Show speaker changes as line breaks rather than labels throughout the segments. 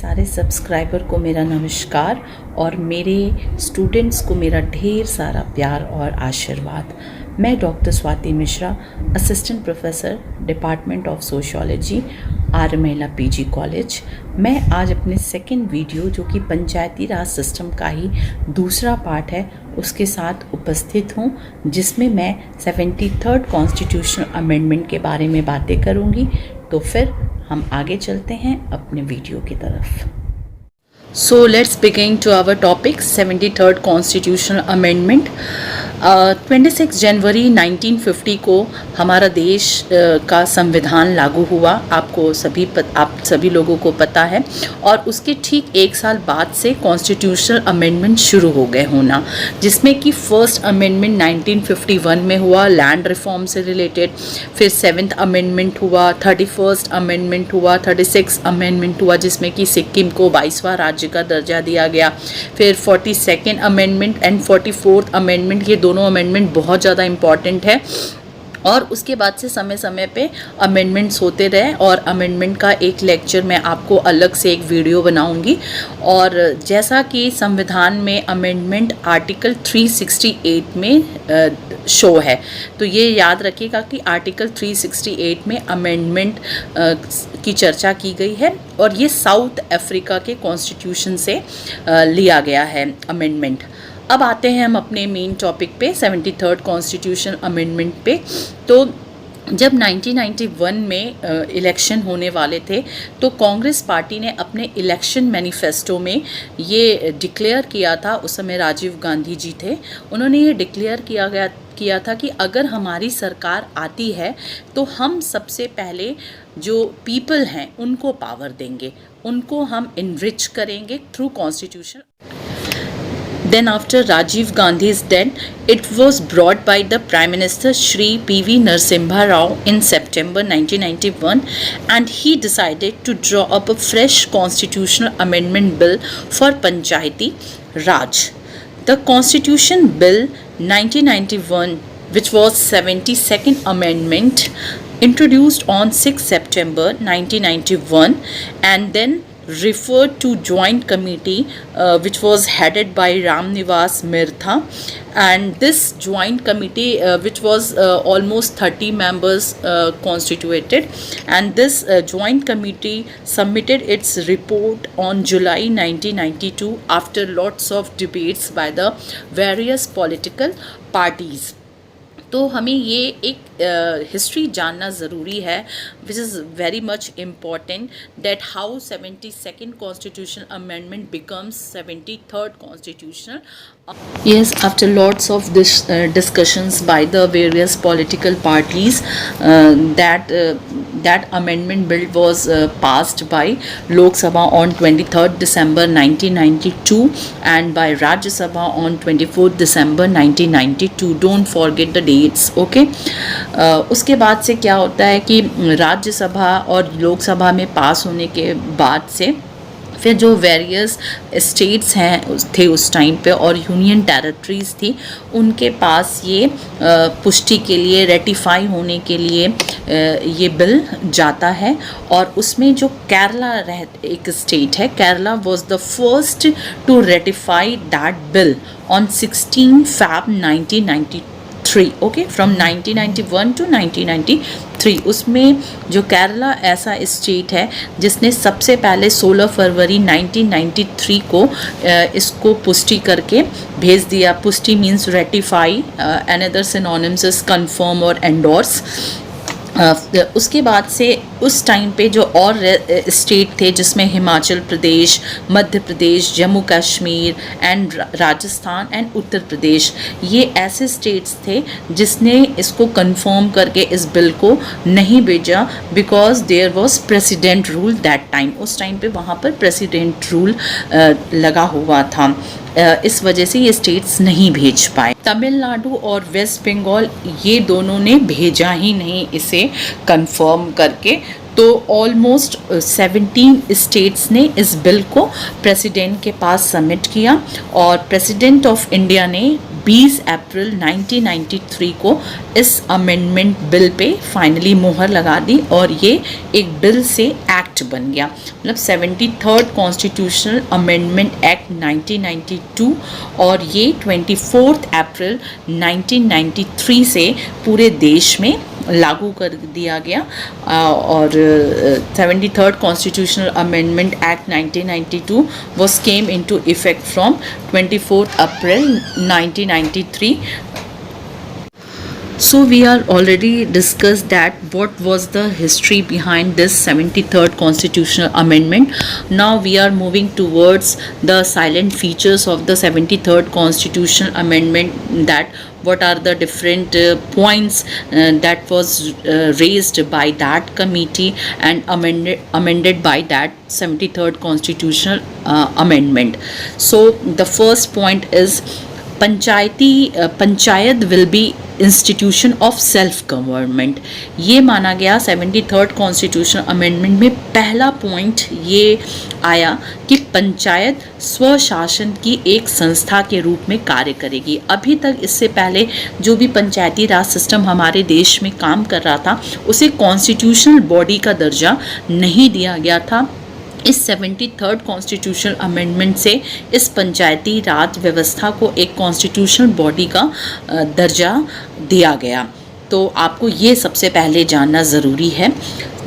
सारे सब्सक्राइबर को मेरा नमस्कार और मेरे स्टूडेंट्स को मेरा ढेर सारा प्यार और आशीर्वाद। मैं doctor Swati Mishra, assistant professor department of sociology, Arya Mahila PG college. मैं आज अपने सेकंड वीडियो जो कि पंचायती राज सिस्टम का ही दूसरा पार्ट है उसके साथ उपस्थित हूँ, जिसमें मैं 73rd कॉन्स्टिट्यूशनल अमेंडमेंट के बारे में बातें करूँगी। तो फिर हम आगे चलते हैं अपने वीडियो की तरफ। So let's begin to our topic 73rd Constitutional Amendment। 26 जनवरी 1950 को हमारा देश का संविधान लागू हुआ। आप सभी लोगों को पता है। और उसके ठीक एक साल बाद से कॉन्स्टिट्यूशनल अमेंडमेंट शुरू हो गए होना, जिसमें कि फर्स्ट अमेंडमेंट 1951 में हुआ लैंड रिफॉर्म से रिलेटेड, फिर 7th अमेंडमेंट हुआ, 31st अमेंडमेंट हुआ, 36 अमेंडमेंट हुआ जिसमें कि सिक्किम को 22वां राज्य का दर्जा दिया गया, फिर 42nd amendment and 44th amendment. ये दोनों अमेंडमेंट बहुत ज़्यादा इम्पॉर्टेंट है। और उसके बाद से समय समय पे अमेंडमेंट्स होते रहे और अमेंडमेंट का एक लेक्चर मैं आपको अलग से एक वीडियो बनाऊंगी। और जैसा कि संविधान में अमेंडमेंट आर्टिकल 368 में शो है, तो ये याद रखिएगा कि आर्टिकल 368 में अमेंडमेंट की चर्चा की गई है और ये साउथ अफ्रीका के कॉन्स्टिट्यूशन से लिया गया है अमेंडमेंट। अब आते हैं हम अपने मेन टॉपिक पे 73rd कॉन्स्टिट्यूशन अमेंडमेंट पे। तो जब 1991 में इलेक्शन होने वाले थे तो कांग्रेस पार्टी ने अपने इलेक्शन मैनिफेस्टो में ये डिक्लेयर किया था, उस समय राजीव गांधी जी थे, उन्होंने ये डिक्लेयर किया था कि अगर हमारी सरकार आती है तो हम सबसे पहले जो पीपल हैं उनको पावर देंगे, उनको हम इनरिच करेंगे through constitution. Then after Rajiv Gandhi's death, it was brought by the Prime Minister Shri P.V. Narasimha Rao in September 1991, and he decided to draw up a fresh constitutional amendment bill for Panchayati Raj. The Constitution Bill 1991, which was 72nd Amendment, introduced on 6 September 1991, and then referred to joint committee which was headed by Ram Nivas Mirtha, and this joint committee which was almost 30 members constituted, and this joint committee submitted its report on July 1992 after lots of debates by the various political parties। तो हमें ये एक history जानना ज़रूरी है, which is very much important, that how 72nd constitutional amendment becomes 73rd constitutional. Yes, after lots of discussions by the various political parties, that amendment bill was passed by Lok Sabha on 23rd December 1992 and by Rajya Sabha on 24th December 1992. Don't forget the dates, okay? उसके बाद से क्या होता है कि राज्यसभा और लोकसभा में पास होने के बाद से फिर जो वेरियस स्टेट्स हैं थे उस टाइम पे और यूनियन टेरिटरीज़ थी, उनके पास ये पुष्टि के लिए, रेटिफाई होने के लिए ये बिल जाता है। और उसमें जो केरला एक स्टेट है, Kerala was the first to ratify that bill on 16 Feb 1993, okay, from 1991 to 1993। उसमें जो केरला ऐसा स्टेट है जिसने सबसे पहले 16 फरवरी 1993 को इसको पुष्टि करके भेज दिया। पुष्टि means ratify, another synonyms is confirm और एंडोर्स। उसके बाद से उस टाइम पे जो और स्टेट थे जिसमें हिमाचल प्रदेश, मध्य प्रदेश, जम्मू कश्मीर एंड राजस्थान एंड उत्तर प्रदेश, ये ऐसे स्टेट्स थे जिसने इसको कंफर्म करके इस बिल को नहीं भेजा, because there was president rule that time. उस टाइम पे वहाँ पर प्रेसिडेंट रूल लगा हुआ था, इस वजह से ये स्टेट्स नहीं भेज पाए। तमिलनाडु और वेस्ट बंगाल ये दोनों ने भेजा ही नहीं इसे कंफर्म करके। तो ऑलमोस्ट 17 स्टेट्स ने इस बिल को प्रेसिडेंट के पास सबमिट किया और प्रेसिडेंट ऑफ इंडिया ने 20 अप्रैल 1993 को इस अमेंडमेंट बिल पे फाइनली मोहर लगा दी और ये एक बिल से एक्ट बन गया। मतलब 73rd कॉन्स्टिट्यूशनल अमेंडमेंट एक्ट 1992 और ये 24 अप्रैल 1993 से पूरे देश में लागू कर दिया गया। और 73rd constitutional amendment act 1992 was came into effect from 24th April 1993. So we are already discussed that what was the history behind this 73rd constitutional amendment. Now we are moving towards the silent features of the 73rd constitutional amendment, that what are the different points that was raised by that committee and amended by that 73rd constitutional amendment. So the first point is panchayat will be institution of self government. ये माना गया 73rd constitutional amendment में पहला point ये आया कि पंचायत स्वशासन की एक संस्था के रूप में कार्य करेगी। अभी तक इससे पहले जो भी पंचायती राज सिस्टम हमारे देश में काम कर रहा था उसे कॉन्स्टिट्यूशनल बॉडी का दर्जा नहीं दिया गया था। इस 73rd कॉन्स्टिट्यूशनल अमेंडमेंट से इस पंचायती राज व्यवस्था को एक कॉन्स्टिट्यूशनल बॉडी का दर्जा दिया गया। तो आपको ये सबसे पहले जानना ज़रूरी है।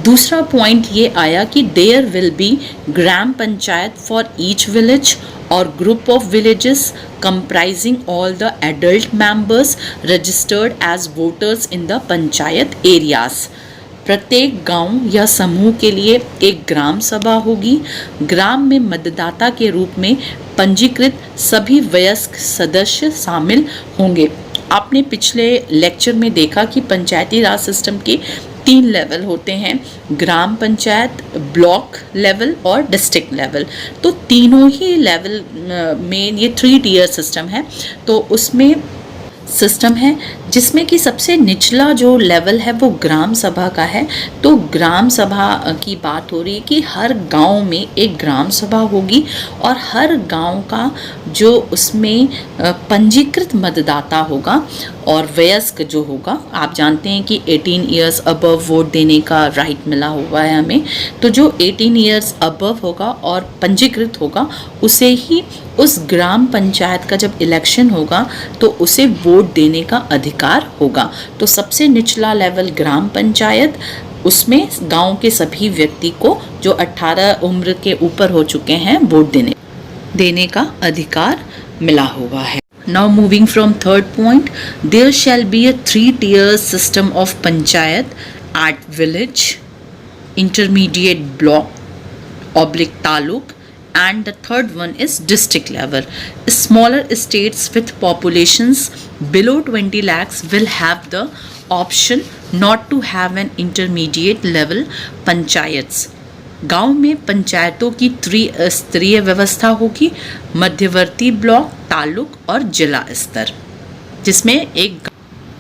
दूसरा पॉइंट ये आया कि there will be gram panchayat for each village और group of villages comprising all the adult members registered as voters in the panchayat areas. प्रत्येक गांव या समूह के लिए एक ग्राम सभा होगी। ग्राम में मतदाता के रूप में पंजीकृत सभी वयस्क सदस्य शामिल होंगे। आपने पिछले लेक्चर में देखा कि पंचायती राज सिस्टम के 3 लेवल होते हैं, ग्राम पंचायत, ब्लॉक लेवल और डिस्ट्रिक्ट लेवल। तो तीनों ही लेवल में ये 3 टियर सिस्टम है। तो उसमें सिस्टम है जिसमें कि सबसे निचला जो लेवल है वो ग्राम सभा का है। तो ग्राम सभा की बात हो रही है कि हर गांव में एक ग्राम सभा होगी और हर गांव का जो उसमें पंजीकृत मतदाता होगा और वयस्क जो होगा, आप जानते हैं कि 18 इयर्स अबव वोट देने का राइट मिला हुआ है हमें। तो जो 18 इयर्स अबव होगा और पंजीकृत होगा उसे ही उस ग्राम पंचायत का जब इलेक्शन होगा तो उसे वोट देने का अधिकार होगा। तो सबसे निचला लेवल ग्राम पंचायत, उसमें गांव के सभी व्यक्ति को जो 18 उम्र के ऊपर हो चुके हैं वोट देने का अधिकार मिला हुआ है। Now moving from third point, there shall be a 3-tier system of panchayat at village, intermediate block, taluk, and the third one is district level. Smaller states with populations below 20 lakhs will have the option not to have an intermediate level panchayats. गांव में पंचायतों की त्रिस्तरीय व्यवस्था होगी, मध्यवर्ती block, taluk और जिला स्तर, जिसमें एक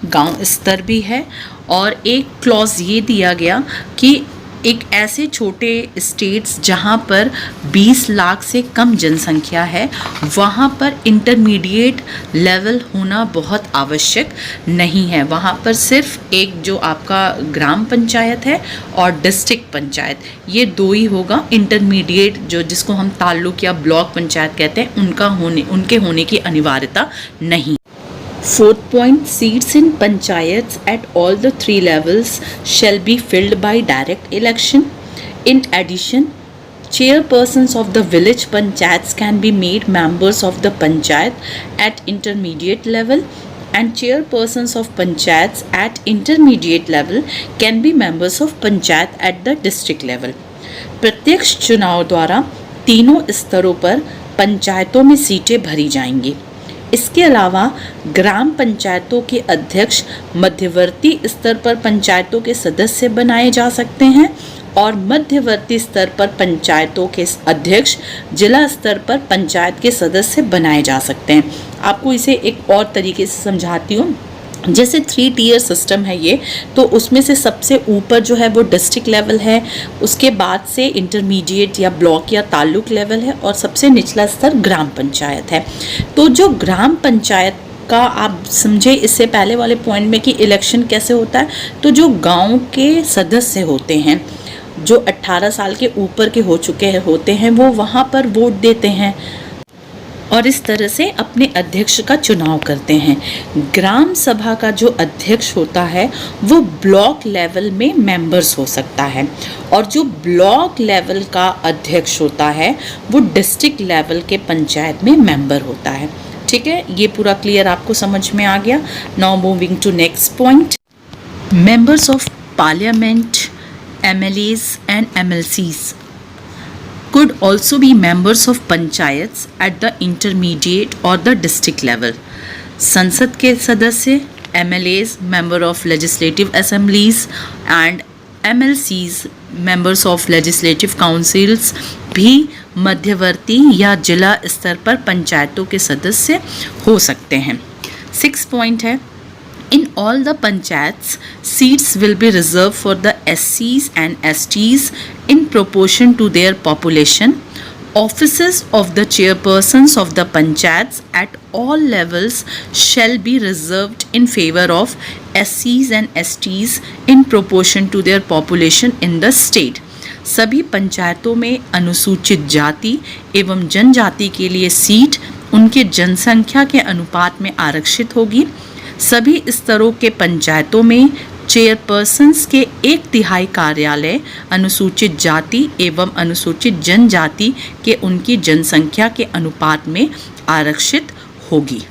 गांव स्तर भी है। और एक क्लॉज ये दिया गया कि एक ऐसे छोटे स्टेट्स जहां पर 20 लाख से कम जनसंख्या है वहां पर इंटरमीडिएट लेवल होना बहुत आवश्यक नहीं है। वहां पर सिर्फ एक जो आपका ग्राम पंचायत है और डिस्ट्रिक्ट पंचायत, ये 2 ही होगा। इंटरमीडिएट जो जिसको हम ताल्लुक या ब्लॉक पंचायत कहते हैं उनके होने की अनिवार्यता नहीं। Fourth point, seats in panchayats at all the 3 levels shall be filled by direct election. In addition, chairpersons of the village panchayats can be made members of the panchayat at intermediate level, and chairpersons of panchayats at intermediate level can be members of panchayat at the district level. प्रत्यक्ष चुनाव द्वारा तीनों स्तरों पर पंचायतों में सीटें भरी जाएंगी। इसके अलावा ग्राम पंचायतों के अध्यक्ष मध्यवर्ती स्तर पर पंचायतों के सदस्य बनाए जा सकते हैं और मध्यवर्ती स्तर पर पंचायतों के अध्यक्ष जिला स्तर पर पंचायत के सदस्य बनाए जा सकते हैं। आपको इसे एक और तरीके से समझाती हूँ। जैसे 3 टियर सिस्टम है ये, तो उसमें से सबसे ऊपर जो है वो डिस्ट्रिक्ट लेवल है, उसके बाद से इंटरमीडिएट या ब्लॉक या ताल्लुक लेवल है और सबसे निचला स्तर ग्राम पंचायत है। तो जो ग्राम पंचायत का आप समझे इससे पहले वाले पॉइंट में कि इलेक्शन कैसे होता है, तो जो गांव के सदस्य होते हैं जो 18 साल के ऊपर के हो चुके होते हैं वो वहाँ पर वोट देते हैं और इस तरह से अपने अध्यक्ष का चुनाव करते हैं। ग्राम सभा का जो अध्यक्ष होता है वो ब्लॉक लेवल में मेंबर्स हो सकता है और जो ब्लॉक लेवल का अध्यक्ष होता है वो डिस्ट्रिक्ट लेवल के पंचायत में मेंबर होता है। ठीक है, ये पूरा क्लियर आपको समझ में आ गया। Now moving to next point, members of parliament, MLAs and MLCs could also be members of panchayats at the intermediate or the district level. संसद के सदस्य, MLAs, member of legislative assemblies and MLCs, members of legislative councils भी मध्यवर्ती या जिला स्तर पर पंचायतों के सदस्य हो सकते हैं। 6 पॉइंट है, in all the panchayats, seats will be reserved for the SCs and STs in proportion to their population. Offices of the chairpersons of the panchayats at all levels shall be reserved in favor of SCs and STs in proportion to their population in the state. सभी पंचायतों में अनुसूचित जाति एवं जनजाति के लिए seat उनके जनसंख्या के अनुपात में आरक्षित होगी। सभी स्तरों के पंचायतों में चेयरपर्सन्स के 1/3 कार्यालय अनुसूचित जाति एवं अनुसूचित जनजाति के उनकी जनसंख्या के अनुपात में आरक्षित होगी।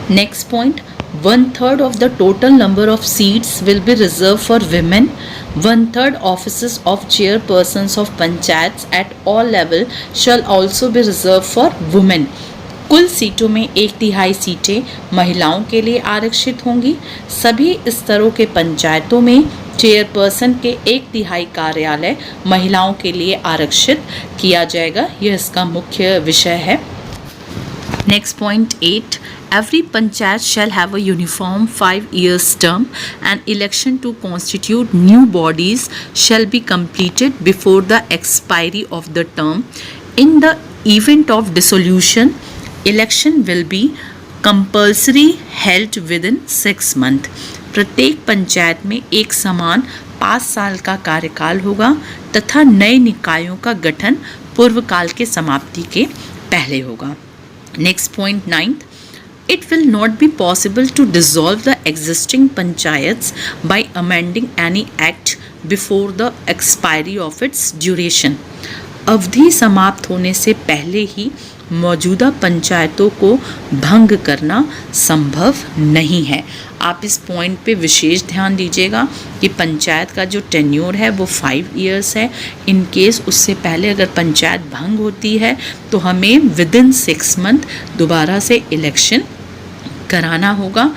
Next point, 1/3 of the total number of seats will be reserved for women. 1/3 offices of chairpersons of panchayats at all level shall also be reserved for women. कुल सीटों में 1/3 सीटें महिलाओं के लिए आरक्षित होंगी। सभी स्तरों के पंचायतों में चेयरपर्सन के 1/3 कार्यालय महिलाओं के लिए आरक्षित किया जाएगा। यह इसका मुख्य विषय है। Next point 8, every panchayat shall have a uniform 5 years term and election to constitute new bodies shall be completed before the expiry of the term. In the event of dissolution, election will be compulsory held within 6 months. प्रत्येक पंचायत में एक समान 5 साल का कार्यकाल होगा तथा नए निकायों का गठन पूर्व काल के समाप्ति के पहले होगा। Next point 9th, it will not be possible to dissolve the existing panchayats by amending any act before the expiry of its duration. अवधि समाप्त होने से पहले ही मौजूदा पंचायतों को भंग करना संभव नहीं है। आप इस पॉइंट पे विशेष ध्यान दीजिएगा कि पंचायत का जो टेन्योर है वो 5 इयर्स है। इन केस उससे पहले अगर पंचायत भंग होती है तो हमें विदिन 6 मंथ दोबारा से इलेक्शन कराना होगा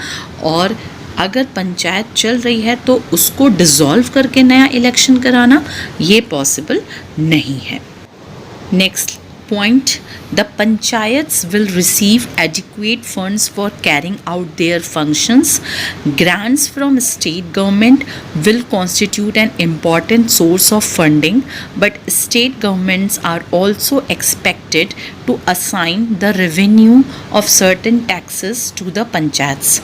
और अगर पंचायत चल रही है तो उसको डिसॉल्व करके नया इलेक्शन कराना ये पॉसिबल नहीं है। Next point, the panchayats will receive adequate funds for carrying out their functions. Grants from state government will constitute an important source of funding, but state governments are also expected to assign the revenue of certain taxes to the panchayats.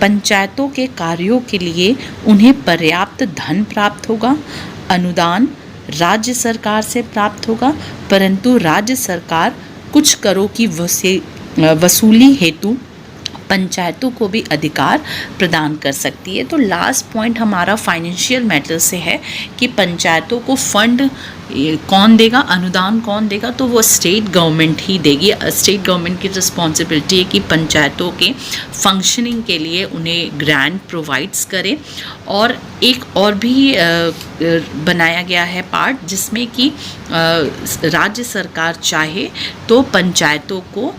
पंचायतों के कार्यों के लिए उन्हें पर्याप्त धन प्राप्त होगा। अनुदान राज्य सरकार से प्राप्त होगा, परंतु राज्य सरकार कुछ करों की वसूली हेतु पंचायतों को भी अधिकार प्रदान कर सकती है। तो लास्ट पॉइंट हमारा फाइनेंशियल मैटर से है कि पंचायतों को फंड कौन देगा, अनुदान कौन देगा, तो वो स्टेट गवर्नमेंट ही देगी। स्टेट गवर्नमेंट की रिस्पॉन्सिबिलिटी है कि पंचायतों के फंक्शनिंग के लिए उन्हें ग्रांट प्रोवाइड्स करे। और एक और भी बनाया गया है पार्ट जिसमें कि राज्य सरकार चाहे तो पंचायतों को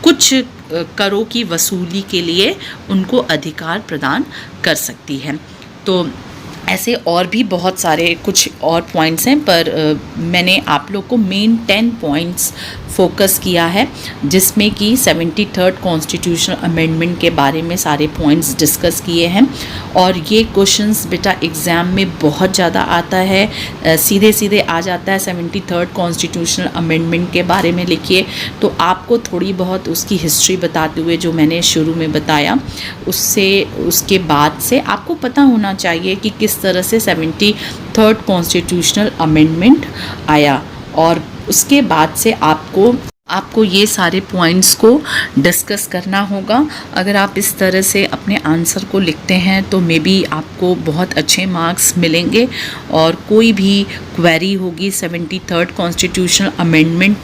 कुछ करों की वसूली के लिए उनको अधिकार प्रदान कर सकती है। तो ऐसे और भी बहुत सारे कुछ और पॉइंट्स हैं, पर मैंने आप लोग को मेन 10 पॉइंट्स फोकस किया है, जिसमें कि 73rd कॉन्स्टिट्यूशनल अमेंडमेंट के बारे में सारे पॉइंट्स डिस्कस किए हैं। और ये क्वेश्चंस बेटा एग्ज़ाम में बहुत ज़्यादा आता है, सीधे सीधे आ जाता है 73rd कॉन्स्टिट्यूशनल अमेंडमेंट के बारे में लिखिए। तो आपको थोड़ी बहुत उसकी हिस्ट्री बताते हुए, जो मैंने शुरू में बताया, उसके बाद से आपको पता होना चाहिए कि किस तरह से 73rd कॉन्स्टिट्यूशनल अमेंडमेंट आया। और उसके बाद से आपको ये सारे पॉइंट्स को डिस्कस करना होगा। अगर आप इस तरह से अपने आंसर को लिखते हैं तो मे बी आपको बहुत अच्छे मार्क्स मिलेंगे। और कोई भी क्वेरी होगी 73rd कॉन्स्टिट्यूशनल अमेंडमेंट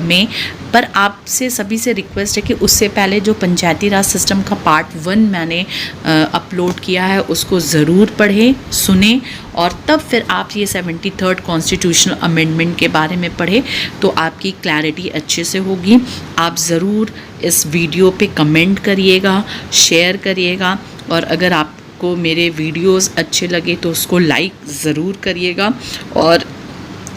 में, पर आपसे सभी से रिक्वेस्ट है कि उससे पहले जो पंचायती राज सिस्टम का पार्ट 1 मैंने अपलोड किया है उसको ज़रूर पढ़ें, सुने, और तब फिर आप ये 73rd कॉन्स्टिट्यूशनल अमेंडमेंट के बारे में पढ़ें, तो आपकी क्लैरिटी अच्छे से होगी। आप ज़रूर इस वीडियो पे कमेंट करिएगा, शेयर करिएगा, और अगर आपको मेरे वीडियोस अच्छे लगे तो उसको लाइक ज़रूर करिएगा। और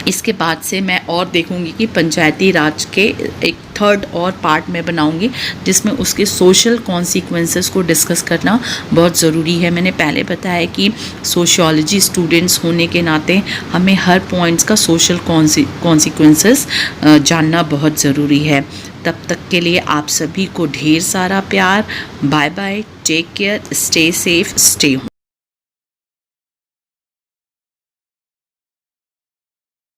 इसके बाद से मैं और देखूंगी कि पंचायती राज के एक 3rd और पार्ट में बनाऊंगी, जिसमें उसके सोशल कॉन्सिक्वेंसेस को डिस्कस करना बहुत ज़रूरी है। मैंने पहले बताया कि सोशियोलॉजी स्टूडेंट्स होने के नाते हमें हर पॉइंट्स का सोशल कॉन्सिक्वेंसेस जानना बहुत ज़रूरी है। तब तक के लिए आप सभी को ढेर सारा प्यार। Bye bye, take care, stay safe, stay home.